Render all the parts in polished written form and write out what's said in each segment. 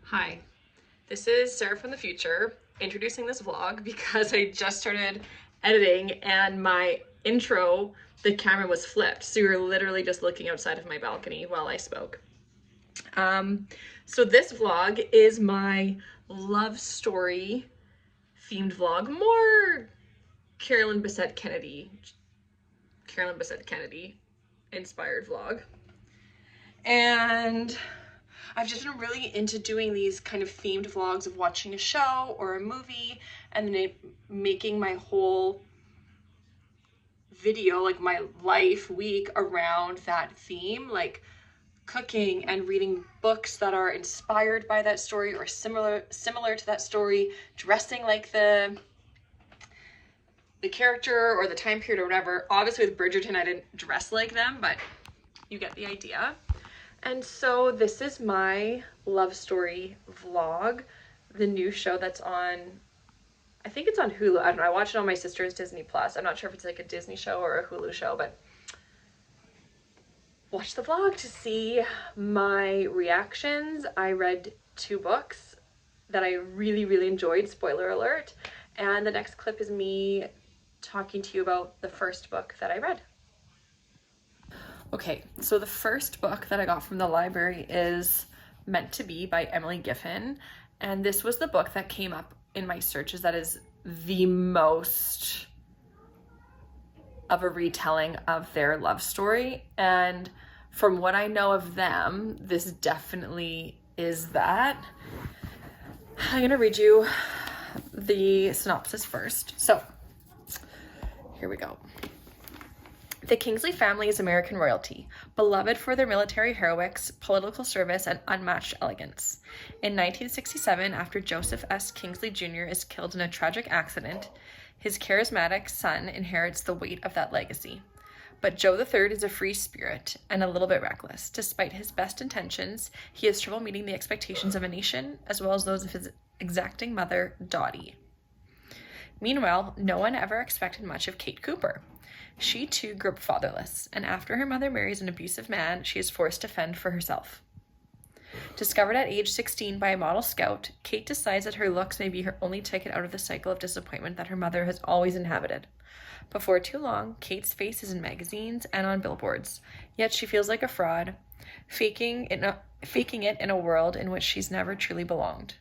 Hi, this is Sarah from the future introducing this vlog because I just started editing and my intro, the camera was flipped. So you're literally just looking outside of my balcony while I spoke. So this vlog is my love story themed vlog, more Carolyn Besette Kennedy inspired vlog. And I've just been really into doing these kind of themed vlogs of watching a show or a movie and then making my whole video, like my life week, around that theme, like cooking and reading books that are inspired by that story or similar to that story, dressing like the character or the time period or whatever. Obviously with Bridgerton I didn't dress like them, but you get the idea. And so this is my love story vlog, the new show that's on, I think it's on Hulu. I don't know. I watch it on my sister's Disney Plus. I'm not sure if it's like a Disney show or a Hulu show, but watch the vlog to see my reactions. I read 2 books that I really, really enjoyed, spoiler alert. And the next clip is me talking to you about the first book that I read. Okay, so the first book that I got from the library is Meant to Be by Emily Giffin. And this was the book that came up in my searches that is the most of a retelling of their love story. And from what I know of them, this definitely is that. I'm gonna read you the synopsis first. So, here we go. The Kingsley family is American royalty, beloved for their military heroics, political service, and unmatched elegance. In 1967, after Joseph S. Kingsley Jr. is killed in a tragic accident, his charismatic son inherits the weight of that legacy. But Joe III is a free spirit and a little bit reckless. Despite his best intentions, he has trouble meeting the expectations of a nation, as well as those of his exacting mother, Dottie. Meanwhile, no one ever expected much of Kate Cooper. She too grew up fatherless, and after her mother marries an abusive man, she is forced to fend for herself. Discovered at age 16 by a model scout, Kate decides that her looks may be her only ticket out of the cycle of disappointment that her mother has always inhabited. Before too long, Kate's face is in magazines and on billboards, yet she feels like a fraud, faking it in a world in which she's never truly belonged.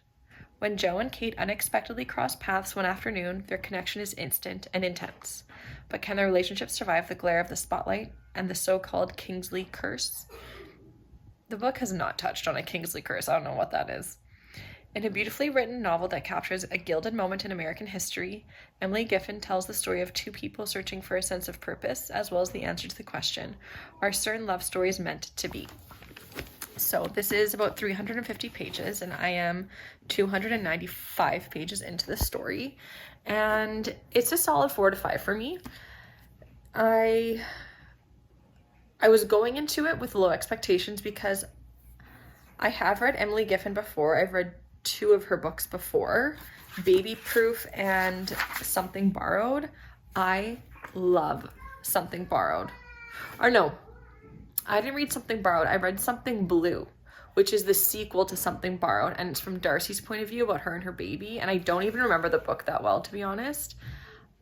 When Joe and Kate unexpectedly cross paths one afternoon, their connection is instant and intense. But can their relationship survive the glare of the spotlight and the so-called Kingsley curse? The book has not touched on a Kingsley curse. I don't know what that is. In a beautifully written novel that captures a gilded moment in American history, Emily Giffin tells the story of 2 people searching for a sense of purpose, as well as the answer to the question, are certain love stories meant to be? So this is about 350 pages, and I am 295 pages into the story, and it's a solid 4 to 5 for me. I was going into it with low expectations because I have read Emily Giffin before. I've read 2 of her books before, Baby Proof and Something Borrowed. I love Something Borrowed. Or no, I didn't read Something Borrowed. I read Something Blue, which is the sequel to Something Borrowed, and it's from Darcy's point of view about her and her baby, and I don't even remember the book that well, to be honest.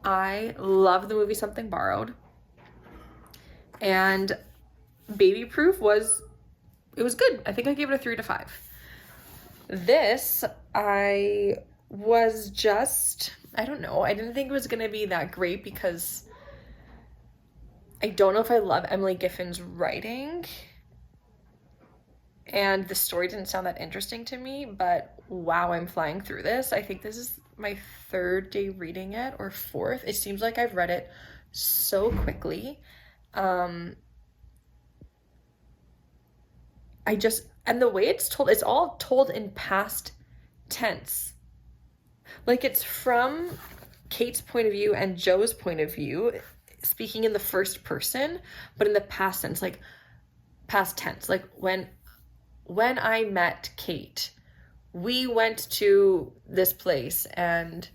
I love the movie Something Borrowed, and Baby Proof was good. I think I gave it a 3 to 5. This, I don't know, I didn't think it was going to be that great because I don't know if I love Emily Giffin's writing, and the story didn't sound that interesting to me, but wow, I'm flying through this. I think this is my 3rd day reading it, or 4th. It seems like I've read it so quickly. And the way it's told, it's all told in past tense. Like, it's from Kate's point of view and Joe's point of view, speaking in the first person, but in the past tense, like past tense. Like when I met Kate, we went to this place, and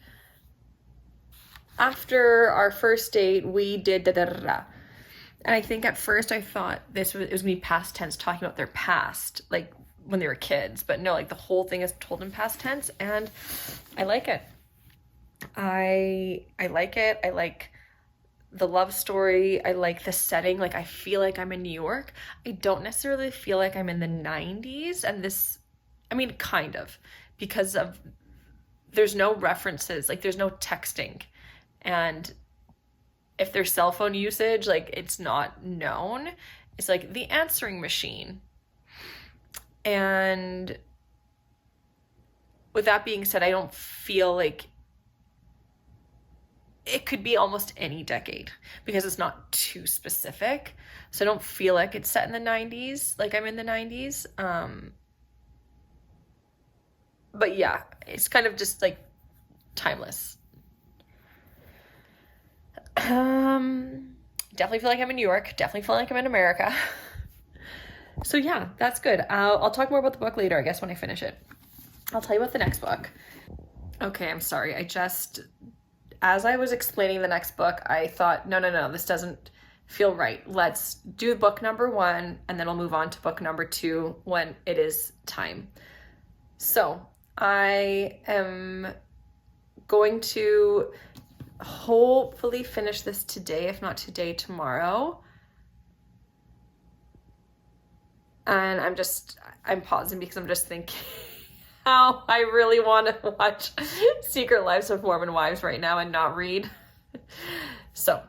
after our first date, we did da da da da. And I think at first I thought it was gonna be past tense, talking about their past, like when they were kids, but no, like the whole thing is told in past tense, and I like it. I like it. I like the love story. I like the setting. Like, I feel like I'm in New York. I don't necessarily feel like I'm in the 90s, and this, I mean, kind of, because of, there's no references, like there's no texting, and if there's cell phone usage, like it's not known. It's like the answering machine. And with that being said, I don't feel like it could be almost any decade because it's not too specific. So I don't feel like it's set in the 90s, like I'm in the 90s. But yeah, it's kind of just like timeless. Definitely feel like I'm in New York. Definitely feel like I'm in America. So yeah, that's good. I'll talk more about the book later, I guess, when I finish it. I'll tell you about the next book. Okay, I'm sorry. As I was explaining the next book, I thought, no, this doesn't feel right. Let's do book number 1, and then we'll move on to book number 2 when it is time. So I am going to hopefully finish this today, if not today, tomorrow. And I'm pausing because I'm just thinking how I really want to watch Secret Lives of Mormon Wives right now and not read. So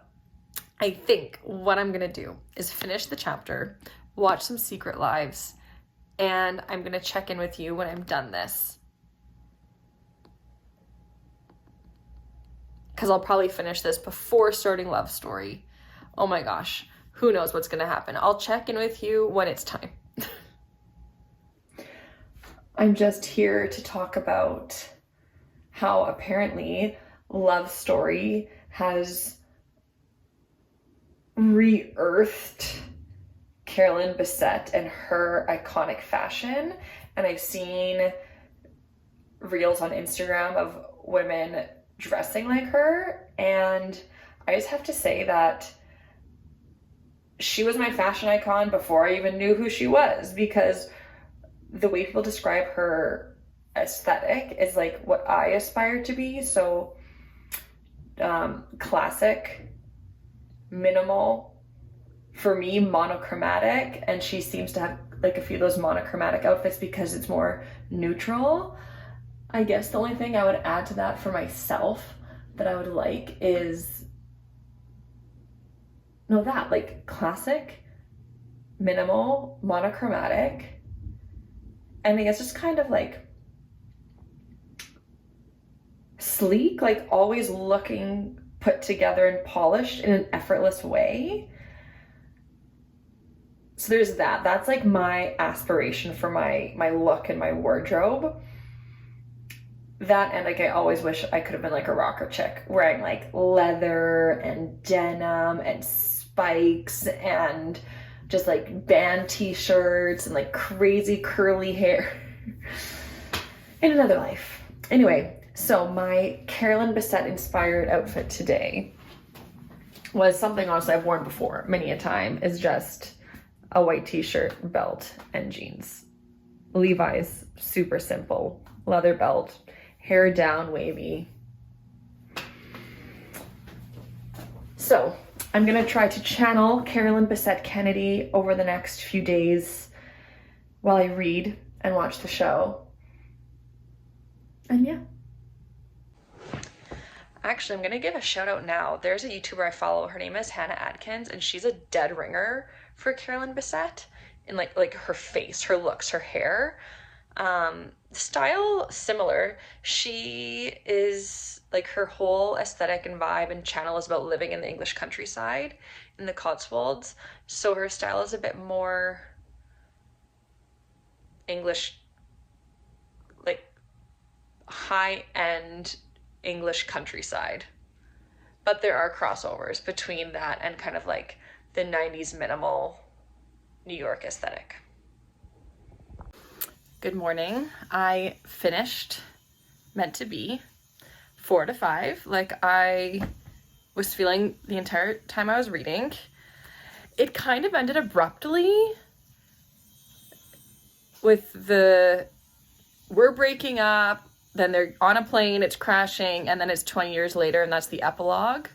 I think what I'm going to do is finish the chapter, watch some Secret Lives, and I'm going to check in with you when I'm done this. Because I'll probably finish this before starting Love Story. Oh my gosh, who knows what's going to happen. I'll check in with you when it's time. I'm just here to talk about how apparently Love Story has re-earthed Carolyn Besette and her iconic fashion. And I've seen reels on Instagram of women dressing like her, and I just have to say that she was my fashion icon before I even knew who she was, because the way people describe her aesthetic is like what I aspire to be. So classic, minimal, for me, monochromatic, and she seems to have like a few of those monochromatic outfits because it's more neutral. I guess the only thing I would add to that for myself that I would like is like classic, minimal, monochromatic. I think it's just kind of like sleek, like always looking put together and polished in an effortless way. So there's that. That's like my aspiration for my look and my wardrobe. That, and like I always wish I could have been like a rocker chick, wearing like leather and denim and spikes and just like band t-shirts and like crazy curly hair in another life. Anyway, so my Carolyn Besette inspired outfit today was something honestly I've worn before many a time, is just a white t-shirt, belt, and jeans. Levi's, super simple, leather belt, hair down, wavy. So I'm gonna try to channel Carolyn Besette Kennedy over the next few days while I read and watch the show. And yeah. Actually, I'm gonna give a shout out now. There's a YouTuber I follow. Her name is Hannah Atkins, and she's a dead ringer for Carolyn Besette in like her face, her looks, her hair. Style similar. She is like, her whole aesthetic and vibe and channel is about living in the English countryside in the Cotswolds. So her style is a bit more English, like high-end English countryside. But there are crossovers between that and kind of like the 90s minimal New York aesthetic. Good morning. I finished Meant to Be 4 to 5, like I was feeling the entire time I was reading. It kind of ended abruptly, with the we're breaking up, then they're on a plane, it's crashing, and then it's 20 years later, and that's the epilogue.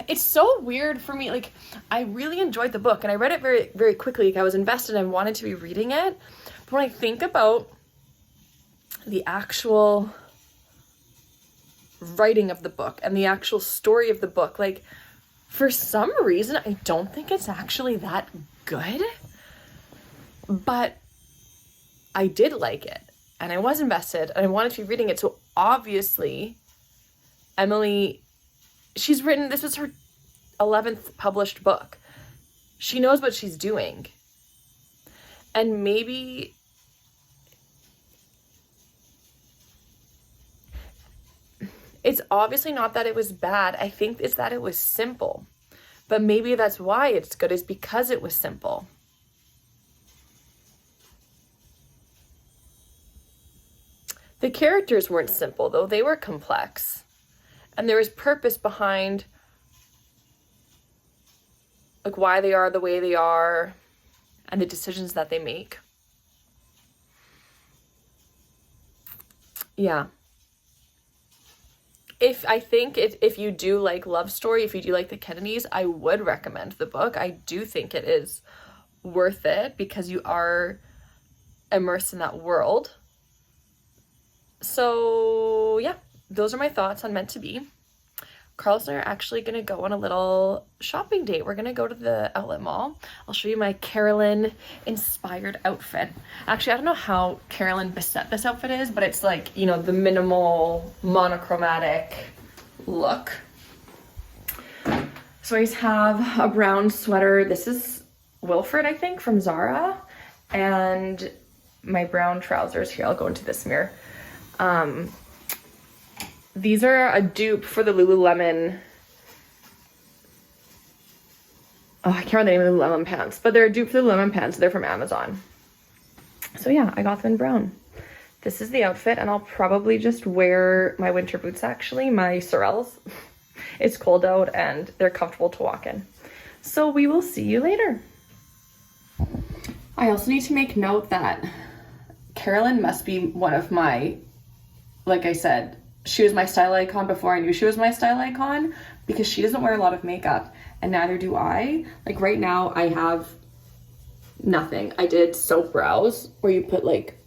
It's so weird for me. Like, I really enjoyed the book, and I read it very, very quickly. Like, I was invested and wanted to be reading it. But when I think about the actual writing of the book and the actual story of the book, like, for some reason, I don't think it's actually that good. But I did like it, and I was invested, and I wanted to be reading it. So obviously, Emily, this is her 11th published book. She knows what she's doing. And maybe it's obviously not that it was bad. I think it's that it was simple. But maybe that's why it's good, is because it was simple. The characters weren't simple, though. They were complex. And there was purpose behind, like, why they are the way they are and the decisions that they make. Yeah. If you do like love story, if you do like the Kennedys, I would recommend the book. I do think it is worth it because you are immersed in that world. So yeah, those are my thoughts on Meant to Be. Carlos and I are actually going to go on a little shopping date. We're going to go to the outlet mall. I'll show you my Carolyn inspired outfit. Actually, I don't know how Carolyn Besette this outfit is, but it's like, you know, the minimal monochromatic look. So I have a brown sweater. This is Wilfred, I think, from Zara. And my brown trousers. Here, I'll go into this mirror. These are a dupe for the Lululemon. Oh, I can't remember the name of the Lululemon pants, but they're a dupe for the Lululemon pants. They're from Amazon. So yeah, I got them in brown. This is the outfit, and I'll probably just wear my winter boots, actually, my Sorels. It's cold out, and they're comfortable to walk in. So we will see you later. I also need to make note that Carolyn must be one of my, like I said, she was my style icon before I knew she was my style icon, because she doesn't wear a lot of makeup, and neither do I. Like right now I have nothing. I did soap brows, where you put like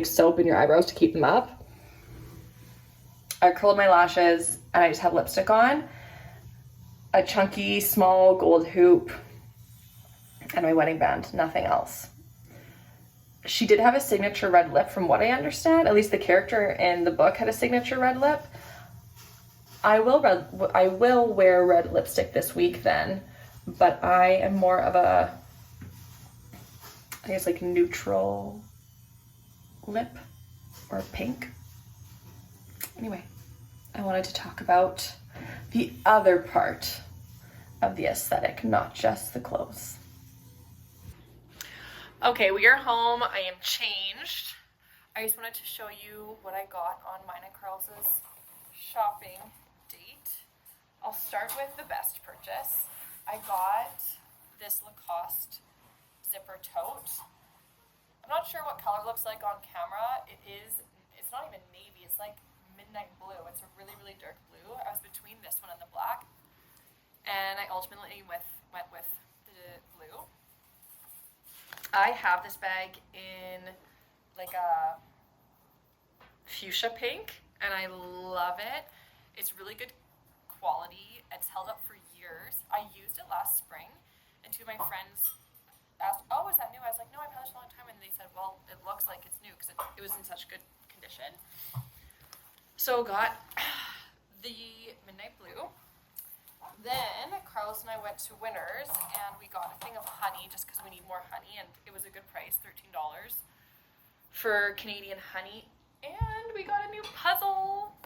soap in your eyebrows to keep them up. I curled my lashes, and I just have lipstick on, a chunky small gold hoop, and my wedding band, nothing else. She did have a signature red lip, from what I understand. At least the character in the book had a signature red lip. I will wear red lipstick this week then, but I am more of a, I guess, like neutral lip or pink. Anyway, I wanted to talk about the other part of the aesthetic, not just the clothes. Okay, we are home. I am changed. I just wanted to show you what I got on mine and Carlos's shopping date. I'll start with the best purchase. I got this Lacoste zipper tote. I'm not sure what color looks like on camera. It's not even navy, it's like midnight blue. It's a really, really dark blue. I was between this one and the black, and I ultimately went with the blue. I have this bag in like a fuchsia pink, and I love it. It's really good quality. It's held up for years. I used it last spring, and two of my friends asked, "Oh, is that new?" I was like, "No, I've had this a long time," and they said, "Well, it looks like it's new because it was in such good condition." So got the midnight blue. Then Carlos and I went to Winners, and we got a thing of honey just because we need more honey, and it was a good price, $13 for Canadian honey. And we got a new puzzle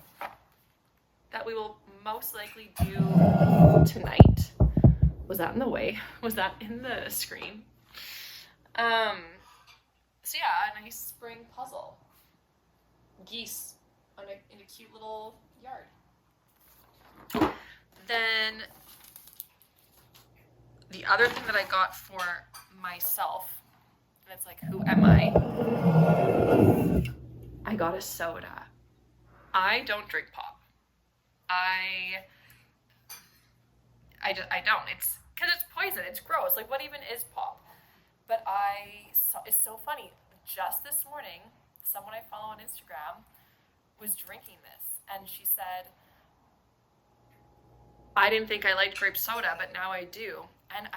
that we will most likely do tonight. Was that in the way? Was that in the screen? So yeah, a nice spring puzzle. Geese in a cute little yard. Then the other thing that I got for myself, and it's like, who am I? I got a soda. I don't drink pop. I don't. It's because it's poison. It's gross. Like, what even is pop? But it's so funny. Just this morning, someone I follow on Instagram was drinking this, and she said, I didn't think I liked grape soda, but now I do. And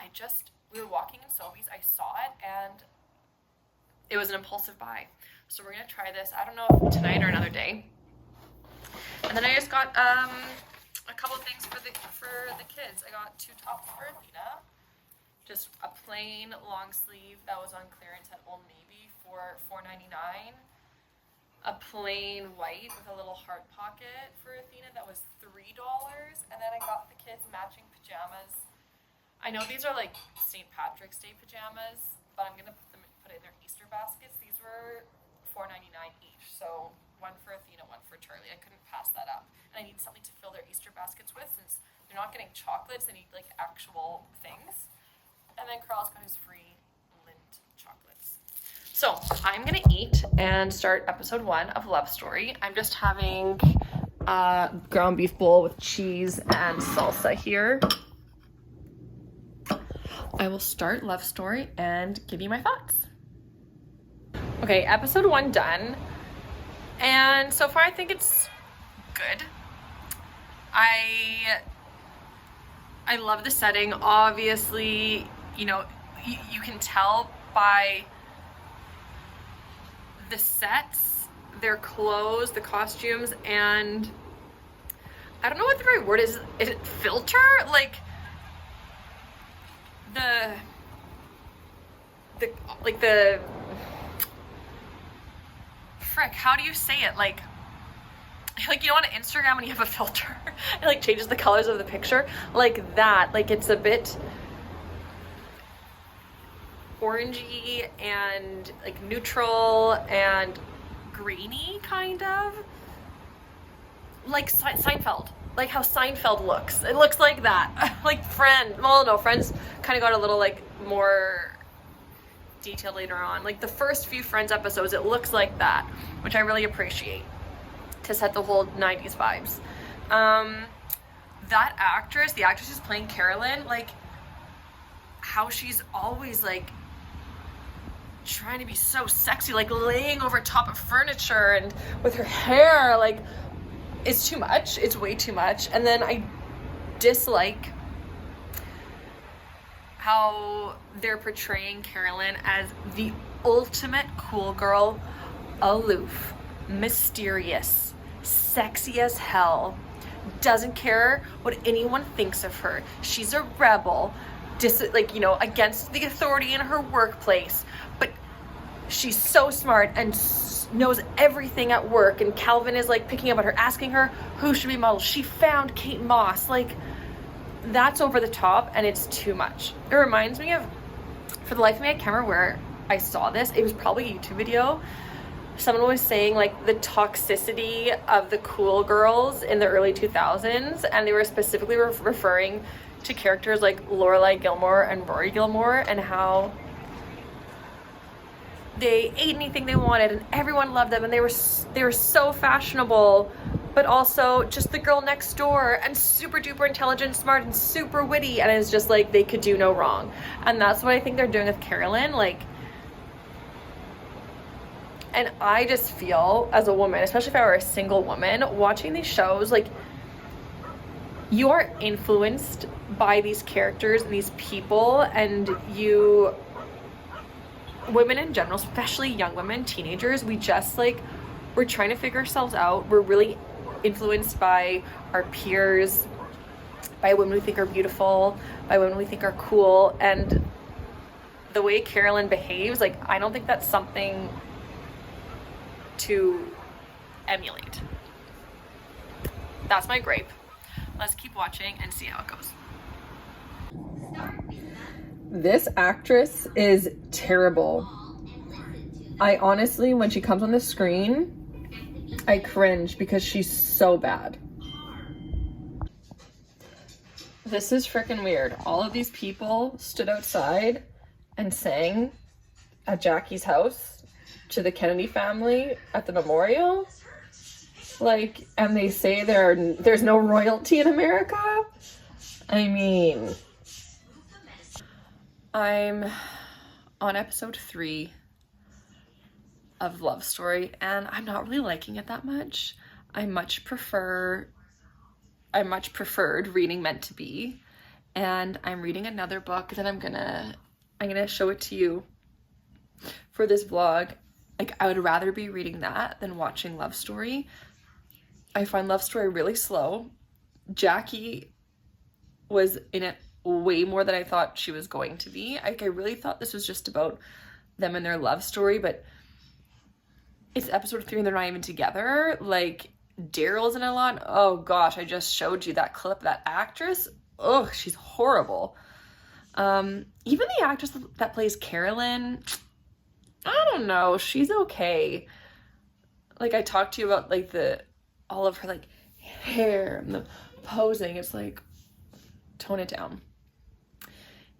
we were walking in Sobeys, I saw it, and it was an impulsive buy. So we're gonna try this. I don't know if tonight or another day. And then I just got a couple of things for the kids. I got 2 tops for Athena. Just a plain long sleeve that was on clearance at Old Navy for $4.99. A plain white with a little heart pocket for Athena that was $3. And then I got the kids matching pajamas. I know these are like St. Patrick's Day pajamas, but I'm gonna put it in their Easter baskets. These were $4.99 each. So one for Athena, one for Charlie. I couldn't pass that up. And I need something to fill their Easter baskets with, since they're not getting chocolates, they need like actual things. And then Carl's got his free Lindt chocolates. So I'm gonna eat and start episode 1 of Love Story. I'm just having a ground beef bowl with cheese and salsa here. I will start Love Story and give you my thoughts. Okay, episode 1 done. And so far I think it's good. I love the setting. Obviously, you know, you can tell by the sets, their clothes, the costumes, and I don't know what the right word is. Is it filter? Like the frick, how do you say it? Like you know on Instagram when you have a filter, it like changes the colors of the picture, like that. Like it's a bit orangey and like neutral and greeny, kind of like Seinfeld, like how Seinfeld looks. It looks like that. Like Friends, well no, Friends kind of got a little like more detail later on. Like the first few Friends episodes, it looks like that, which I really appreciate to set the whole 90s vibes. That actress, the actress who's playing Carolyn, like how she's always like trying to be so sexy, like laying over top of furniture and with her hair, like it's too much. It's way too much. And then I dislike how they're portraying Carolyn as the ultimate cool girl, aloof, mysterious, sexy as hell, doesn't care what anyone thinks of her. She's a rebel, like, you know, against the authority in her workplace, but she's so smart and knows everything at work. And Calvin is like picking up on her, asking her who should be model. She found Kate Moss. Like, that's over the top and it's too much. It reminds me of, for the life of me, I can't remember where I saw this. It was probably a YouTube video. Someone was saying like the toxicity of the cool girls in the early 2000s, and they were specifically referring to characters like Lorelai Gilmore and Rory Gilmore, and how they ate anything they wanted and everyone loved them, and they were so fashionable, but also just the girl next door and super duper intelligent, smart, and super witty, and it's just like they could do no wrong. And that's what I think they're doing with Carolyn. Like, and I just feel as a woman, especially if I were a single woman watching these shows, like you are influenced by these characters and these people, and women in general, especially young women, teenagers, we're trying to figure ourselves out. We're really influenced by our peers, by women we think are beautiful, by women we think are cool, and the way Carolyn behaves, like I don't think that's something to emulate. That's my gripe. Let's keep watching and see how it goes. This actress is terrible. I honestly, when she comes on the screen, I cringe because she's so bad. This is freaking weird. All of these people stood outside and sang at Jackie's house to the Kennedy family at the memorial. Like, and they say there's no royalty in America? I mean, I'm on episode 3 of Love Story, and I'm not really liking it that much. I much preferred reading Meant to Be, and I'm reading another book that I'm gonna show it to you for this vlog. Like, I would rather be reading that than watching Love Story. I find Love Story really slow. Jackie was in it way more than I thought she was going to be. Like, I really thought this was just about them and their love story, but it's episode 3 and they're not even together. Like, Daryl's in it a lot. Oh gosh, I just showed you that clip. That actress, ugh, she's horrible. Even the actress that plays Carolyn, I don't know, she's okay. Like, I talked to you about like all of her like hair and the posing. It's like, tone it down.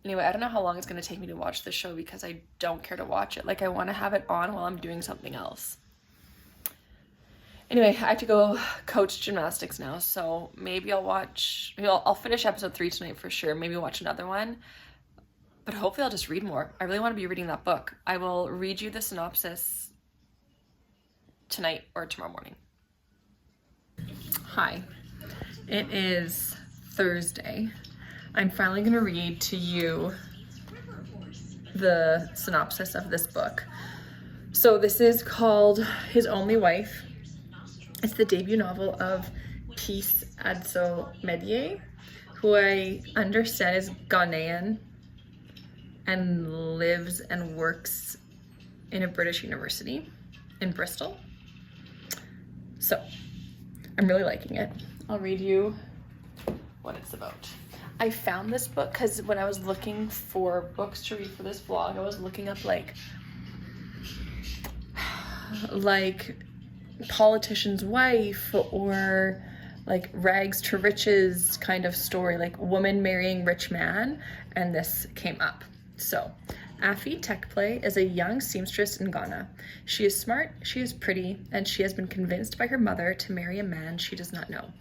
Anyway, I don't know how long it's going to take me to watch this show because I don't care to watch it. Like, I want to have it on while I'm doing something else. Anyway, I have to go coach gymnastics now, so maybe I'll finish episode 3 tonight for sure. Maybe watch another one, but hopefully I'll just read more. I really want to be reading that book. I will read you the synopsis tonight or tomorrow morning. Hi, it is Thursday. I'm finally going to read to you the synopsis of this book. So this is called His Only Wife. It's the debut novel of Peace Adso-Medier, who I understand is Ghanaian and lives and works in a British university in Bristol. So I'm really liking it. I'll read you what it's about. I found this book because when I was looking for books to read for this vlog, I was looking up like Politician's Wife or like rags to riches kind of story, like woman marrying rich man, and this came up. So Afi Tekplay is a young seamstress in Ghana. She is smart, she is pretty, and she has been convinced by her mother to marry a man she does not know.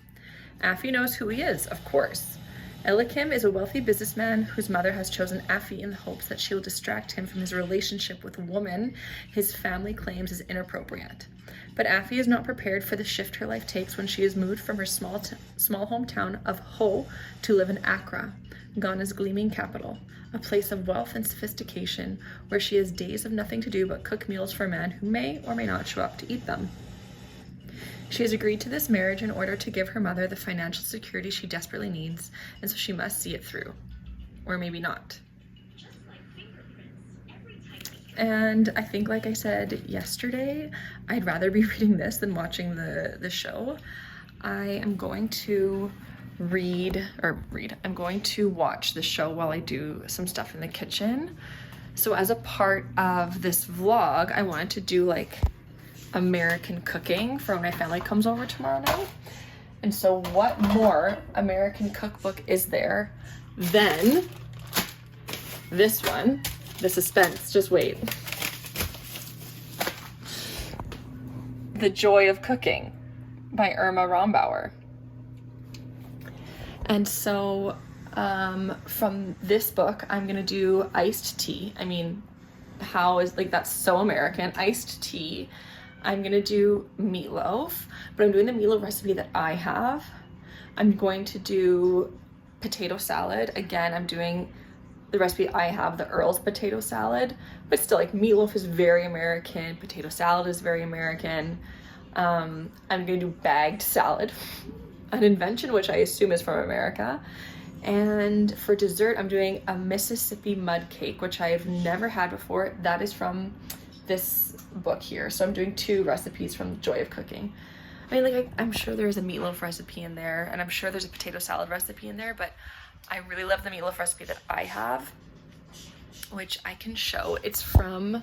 Afi knows who he is, of course. Elikim is a wealthy businessman whose mother has chosen Afi in the hopes that she will distract him from his relationship with a woman his family claims is inappropriate. But Afi is not prepared for the shift her life takes when she is moved from her small hometown of Ho to live in Accra, Ghana's gleaming capital, a place of wealth and sophistication where she has days of nothing to do but cook meals for a man who may or may not show up to eat them. She has agreed to this marriage in order to give her mother the financial security she desperately needs, and so she must see it through. Or maybe not. And I think, like I said yesterday, I'd rather be reading this than watching the show. I am going to I'm going to watch the show while I do some stuff in the kitchen. So as a part of this vlog, I wanted to do like American cooking for when my family comes over tomorrow night. And so what more American cookbook is there than this one? The suspense, just wait. The Joy of Cooking by Irma Rombauer. And so from this book, I'm gonna do iced tea. I mean, how is, like, that's so American. Iced tea. I'm gonna do meatloaf, but I'm doing the meatloaf recipe that I have. I'm going to do potato salad. Again, I'm doing the recipe I have, the Earl's potato salad, but still, like, meatloaf is very American, potato salad is very American. I'm gonna do bagged salad, an invention which I assume is from America. And for dessert, I'm doing a Mississippi mud cake, which I have never had before. That is from this book here. So I'm doing 2 recipes from Joy of Cooking. I mean, like, I'm sure there's a meatloaf recipe in there, and I'm sure there's a potato salad recipe in there, but I really love the meatloaf recipe that I have, which I can show. It's from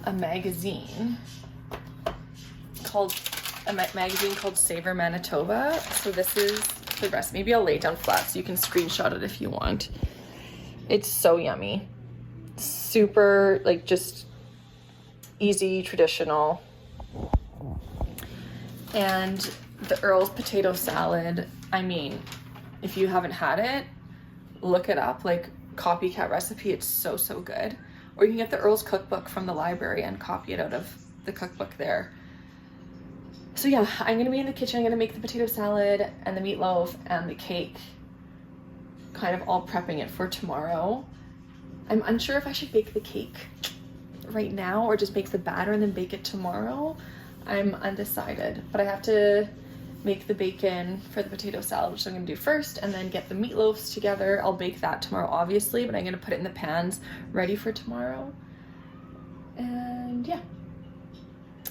a magazine called Savor Manitoba. So this is the rest. Maybe I'll lay it down flat so you can screenshot it if you want. It's so yummy. Super, like, just easy, traditional. And the Earl's potato salad, I mean, if you haven't had it, look it up. Like, copycat recipe, it's so, so good. Or you can get the Earl's cookbook from the library and copy it out of the cookbook there. So yeah, I'm gonna be in the kitchen. I'm gonna make the potato salad and the meatloaf and the cake, kind of all prepping it for tomorrow. I'm unsure if I should bake the cake right now or just make the batter and then bake it tomorrow. I'm undecided, but I have to make the bacon for the potato salad, which I'm gonna do first, and then get the meatloaves together. I'll bake that tomorrow, obviously, but I'm gonna put it in the pans ready for tomorrow. And yeah.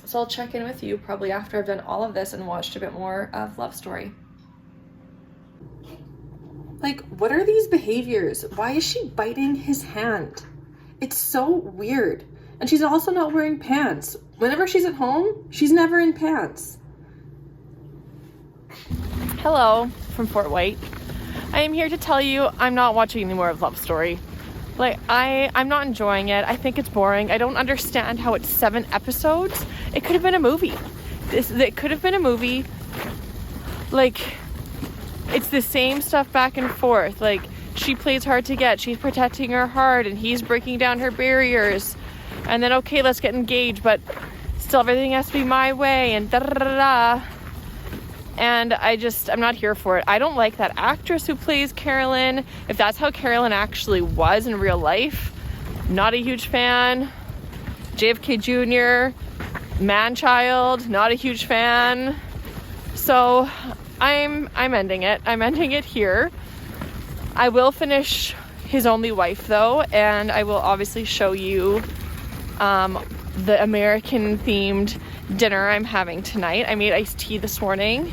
So I'll check in with you probably after I've done all of this and watched a bit more of Love Story. Like, what are these behaviors? Why is she biting his hand? It's so weird. And she's also not wearing pants. Whenever she's at home, she's never in pants. Hello from Fort White. I am here to tell you I'm not watching any more of Love Story. Like, I'm not enjoying it. I think it's boring. I don't understand how it's 7 episodes. It could have been a movie. It could have been a movie. Like, it's the same stuff back and forth. Like, she plays hard to get. She's protecting her heart and he's breaking down her barriers. And then, okay, let's get engaged, but still everything has to be my way and da-da-da-da. And I'm not here for it. I don't like that actress who plays Carolyn. If that's how Carolyn actually was in real life, not a huge fan. JFK Jr., man-child, not a huge fan. So I'm ending it. I'm ending it here. I will finish His Only Wife though, and I will obviously show you the American-themed dinner I'm having tonight. I made iced tea this morning.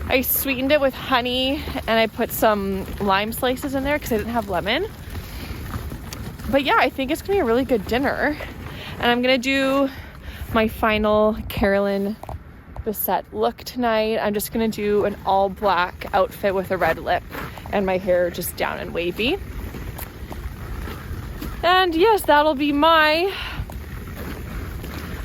I sweetened it with honey and I put some lime slices in there because I didn't have lemon. But yeah, I think it's gonna be a really good dinner. And I'm gonna do my final Carolyn Besette look tonight. I'm just gonna do an all black outfit with a red lip and my hair just down and wavy. And yes, that'll be my,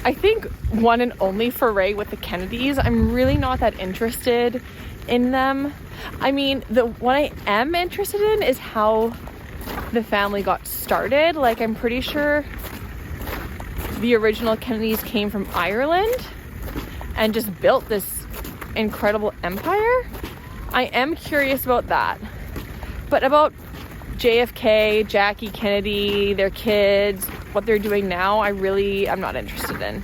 I think, one and only foray with the Kennedys. I'm really not that interested in them. I mean, the what I am interested in is how the family got started. Like, I'm pretty sure the original Kennedys came from Ireland and just built this incredible empire. I am curious about that. But about JFK, Jackie Kennedy, their kids, what they're doing now, I'm not interested in.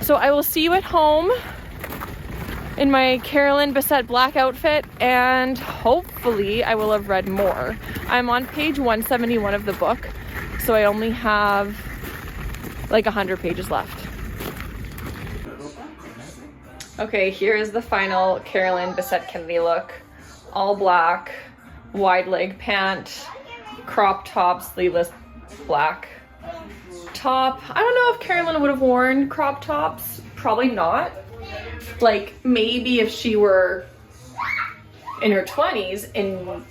So I will see you at home in my Carolyn Besette black outfit, and hopefully I will have read more. I'm on page 171 of the book, so I only have like 100 pages left. Okay, here is the final Carolyn Besette Kennedy look. All black, wide leg pant, crop top, sleeveless black top. I don't know if Carolyn would have worn crop tops. Probably not. Like, maybe if she were in her 20s, in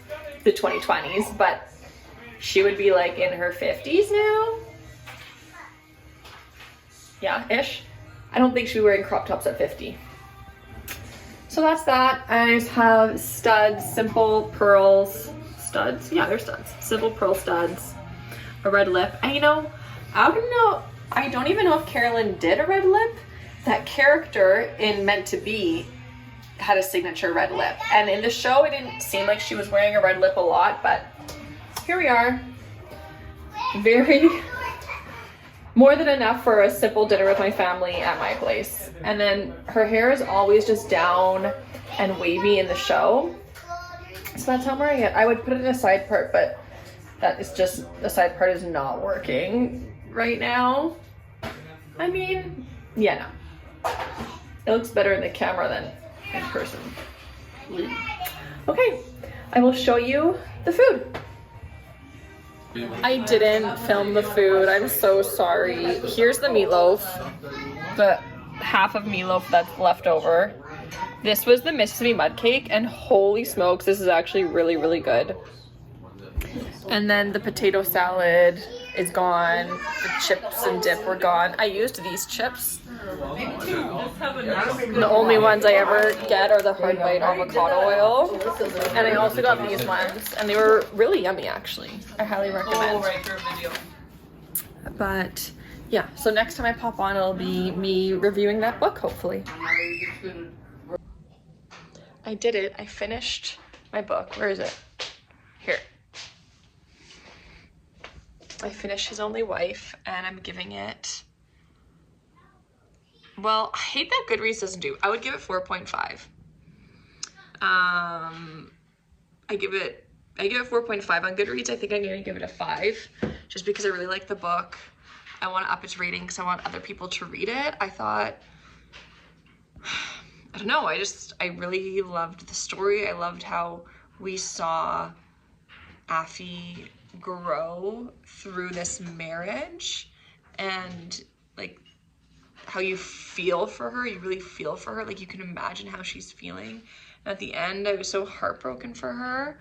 the 2020s, but she would be like in her 50s now. Yeah, ish. I don't think she'd be wearing crop tops at 50. So that's that. I just have studs, simple pearls, studs. Yeah, they're studs. Simple pearl studs, a red lip. And you know, I don't even know if Carolyn did a red lip. That character in Meant to Be had a signature red lip. And in the show, it didn't seem like she was wearing a red lip a lot, but here we are. Very, more than enough for a simple dinner with my family at my place. And then her hair is always just down and wavy in the show. So that's how I'm wearing it. I would put it in a side part, but that is just, the side part is not working right now. I mean, yeah, no. It looks better in the camera than in person. Okay, I will show you the food. I didn't film the food. I'm so sorry. Here's the meatloaf. The half of meatloaf that's left over. This was the Mississippi Mud Cake, and holy smokes, this is actually really, really good. And then the potato salad is gone. The chips and dip were gone. I used these chips. The only ones I ever get are the hard white avocado oil. And I also got these ones, and they were really yummy, actually. I highly recommend. But yeah, so next time I pop on, it'll be me reviewing that book, hopefully. I did it. I finished my book. Where is it? Here. I finished His Only Wife, and I'm giving it, well, I hate that Goodreads doesn't do. I would give it 4.5. I give it 4.5 on Goodreads. I think I'm gonna give it a 5, just because I really like the book. I want to up its rating because I want other people to read it. I thought, I don't know, I really loved the story. I loved how we saw Affie grow through this marriage, and like how you feel for her. You really feel for her. Like you can imagine how she's feeling. And at the end, I was so heartbroken for her.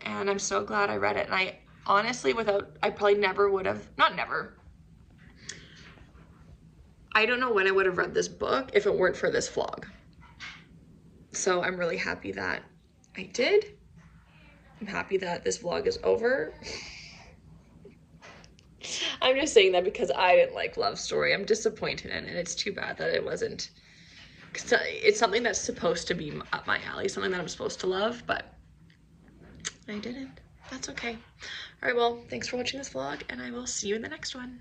And I'm so glad I read it. And I honestly, I probably never would have, not never. I don't know when I would have read this book if it weren't for this vlog. So I'm really happy that I did. I'm happy that this vlog is over. I'm just saying that because I didn't like Love Story. I'm disappointed in it. It's too bad that it wasn't. It's something that's supposed to be up my alley, something that I'm supposed to love, but I didn't. That's okay. All right, well, thanks for watching this vlog, and I will see you in the next one.